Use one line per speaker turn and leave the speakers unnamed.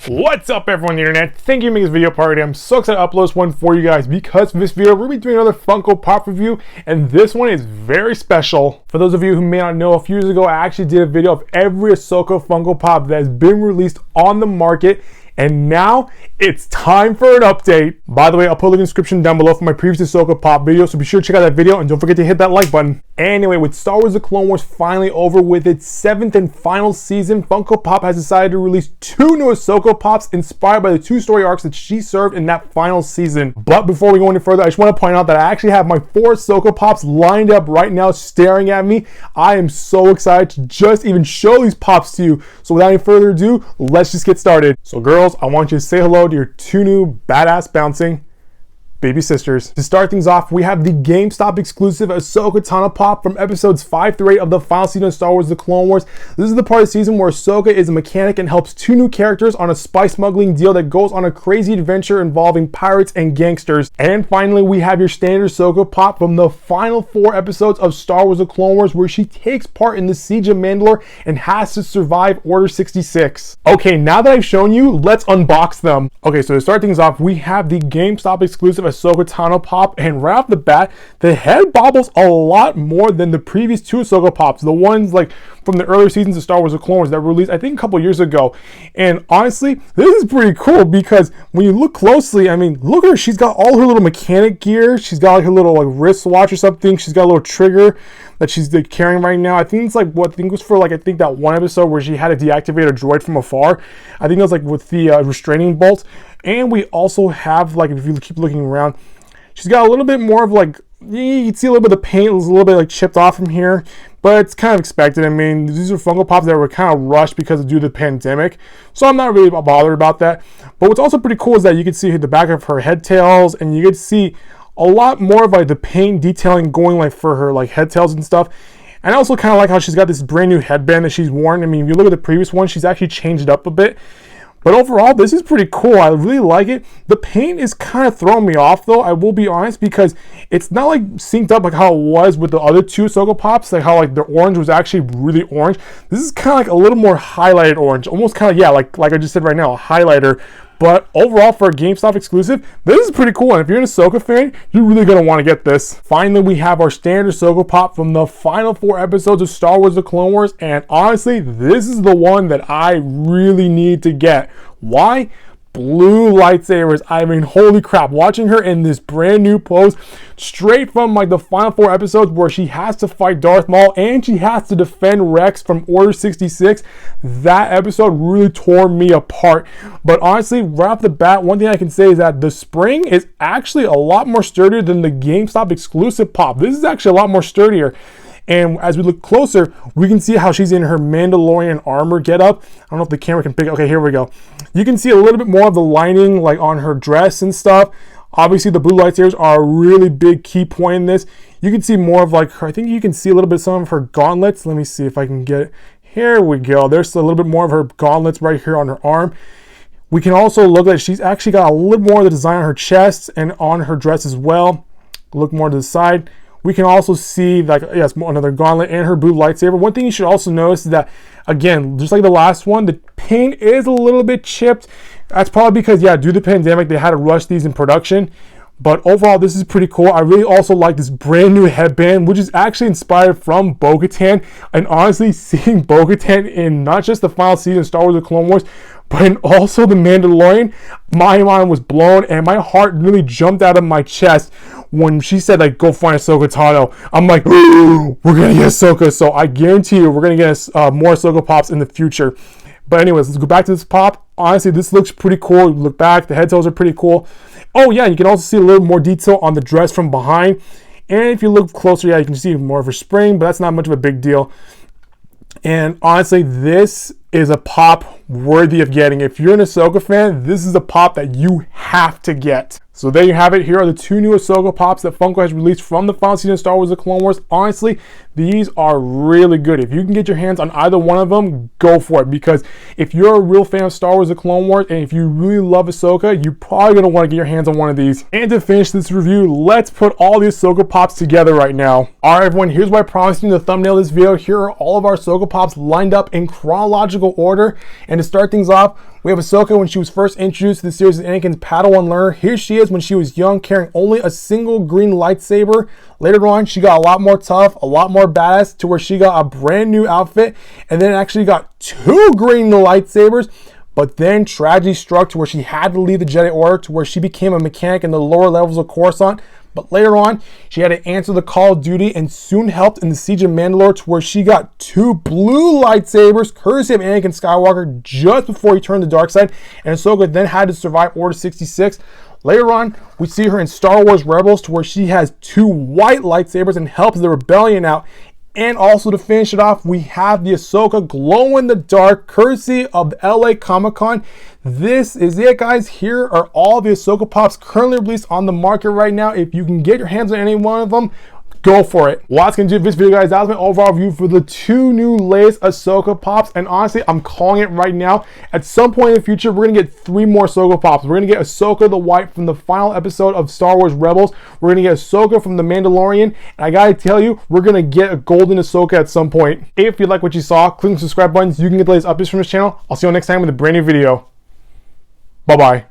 What's up, everyone on the internet? Thank you for making this video part. I'm so excited to upload this one for you guys because for this video we're going to be doing another Funko Pop review, and this one is very special. For those of you who may not know, a few years ago I actually did a video of every Ahsoka Funko Pop that has been released on the market, and now it's time for an update. By the way, I'll put a link in the description down below for my previous Ahsoka Pop video, so be sure to check out that video and don't forget to hit that like button. Anyway, with Star Wars The Clone Wars finally over with its 7th and final season, Funko Pop has decided to release 2 new Ahsoka Pops inspired by the 2 story arcs that she served in that final season. But before we go any further, I just want to point out that I actually have my 4 Ahsoka Pops lined up right now staring at me. I am so excited to just even show these Pops to you. So without any further ado, let's just get started. So girls, I want you to say hello to your 2 new badass bouncing baby sisters. To start things off, we have the GameStop exclusive Ahsoka Tano Pop from episodes 5 through 8 of the final season of Star Wars The Clone Wars. This is the part of the season where Ahsoka is a mechanic and helps 2 new characters on a spice smuggling deal that goes on a crazy adventure involving pirates and gangsters. And finally, we have your standard Ahsoka Pop from the final 4 episodes of Star Wars The Clone Wars, where she takes part in the Siege of Mandalore and has to survive Order 66. Okay, now that I've shown you, let's unbox them. Okay, so to start things off, we have the GameStop exclusive Ahsoka Tano Pop, and right off the bat, the head bobbles a lot more than the previous 2 Ahsoka Pops, the ones like from the earlier seasons of Star Wars The Clone Wars that were released I think a couple years ago. And honestly, this is pretty cool because when you look closely, I mean, look at her, she's got all her little mechanic gear, she's got like her little like wristwatch or something, she's got a little trigger that she's carrying right now. I think it's like what I think it was for like I think that one episode where she had to deactivate a droid from afar. I think it was like with the restraining bolt. And we also have, like, if you keep looking around, she's got a little bit more of like, you can see a little bit of the paint is a little bit like chipped off from here, but it's kind of expected. I mean, these are Funko Pops that were kind of rushed because due to the pandemic, so I'm not really bothered about that. But what's also pretty cool is that you can see the back of her head tails, and you can see a lot more of like the paint detailing going like for her like head tails and stuff. And I also kind of like how she's got this brand new headband that she's worn. I mean, if you look at the previous one, she's actually changed it up a bit. But overall, this is pretty cool. I really like it. The paint is kind of throwing me off, though, I will be honest, because it's not like synced up like how it was with the other 2 Ahsoka Pops, like how like the orange was actually really orange. This is kind of like a little more highlighted orange, almost kind of, yeah, like I just said right now, a highlighter. But overall, for a GameStop exclusive, this is pretty cool. And if you're an Ahsoka fan, you're really going to want to get this. Finally, we have our standard Ahsoka Pop from the final 4 episodes of Star Wars The Clone Wars. And honestly, this is the one that I really need to get. Why? Blue lightsabers. I mean, holy crap, watching her in this brand new pose straight from like the final 4 episodes where she has to fight Darth Maul and she has to defend Rex from Order 66, that episode really tore me apart. But honestly, right off the bat, one thing I can say is that the spring is actually a lot more sturdier than the GameStop exclusive Pop. This is actually a lot more sturdier. And as we look closer, we can see how she's in her Mandalorian armor getup. I don't know if the camera can pick it. Okay, here we go. You can see a little bit more of the lining like on her dress and stuff. Obviously, the blue lightsabers are a really big key point in this. You can see more of like her, I think you can see a little bit some of her gauntlets. Let me see if I can get it. Here we go. There's a little bit more of her gauntlets right here on her arm. We can also look at she's actually got a little more of the design on her chest and on her dress as well. Look more to the side. We can also see like, yes, another gauntlet and her blue lightsaber. One thing you should also notice is that, again, just like the last one, the paint is a little bit chipped. That's probably because, yeah, due to the pandemic, they had to rush these in production. But overall, this is pretty cool. I really also like this brand new headband, which is actually inspired from Bo-Katan. And honestly, seeing Bo-Katan in not just the final season of Star Wars The Clone Wars, but in also The Mandalorian, my mind was blown and my heart really jumped out of my chest when she said, like, go find Ahsoka Tano. I'm like, we're going to get Ahsoka. So I guarantee you we're going to get more Ahsoka Pops in the future. But anyways, let's go back to this Pop. Honestly, this looks pretty cool. Look back, the head tails are pretty cool. Oh yeah, you can also see a little more detail on the dress from behind. And if you look closer, yeah, you can see more of her spring, but that's not much of a big deal. And honestly, this is a Pop worthy of getting. If you're an Ahsoka fan, this is a Pop that you have to get. So there you have it. Here are the 2 new Ahsoka Pops that Funko has released from the final season of Star Wars: The Clone Wars. Honestly, these are really good. If you can get your hands on either one of them, go for it. Because if you're a real fan of Star Wars: The Clone Wars, and if you really love Ahsoka, you're probably going to want to get your hands on one of these. And to finish this review, let's put all the Ahsoka Pops together right now. Alright everyone, here's what I promised you in the thumbnail of this video. Here are all of our Ahsoka Pops lined up in chronological order. And to start things off, we have Ahsoka when she was first introduced to the series as Anakin's Padawan learner. Here she is when she was young, carrying only a single green lightsaber. Later on, she got a lot more tough, a lot more badass, to where she got a brand new outfit, and then actually got 2 green lightsabers. But then tragedy struck to where she had to leave the Jedi Order, to where she became a mechanic in the lower levels of Coruscant. But later on, she had to answer the call of duty and soon helped in the Siege of Mandalore, to where she got 2 blue lightsabers, courtesy of Anakin Skywalker, just before he turned the dark side. And Ahsoka then had to survive Order 66. Later on, we see her in Star Wars Rebels, to where she has 2 white lightsabers and helps the rebellion out. And also to finish it off, we have the Ahsoka glow in the dark, courtesy of the LA Comic-Con. This is it, guys. Here are all the Ahsoka Pops currently released on the market right now. If you can get your hands on any one of them, go for it. Well, that's going to do this video, guys. That was my overall review for the 2 new latest Ahsoka Pops. And honestly, I'm calling it right now. At some point in the future, we're going to get 3 more Ahsoka Pops. We're going to get Ahsoka the White from the final episode of Star Wars Rebels. We're going to get Ahsoka from The Mandalorian. And I got to tell you, we're going to get a golden Ahsoka at some point. If you like what you saw, click the subscribe button so you can get the latest updates from this channel. I'll see you next time with a brand new video. Bye-bye.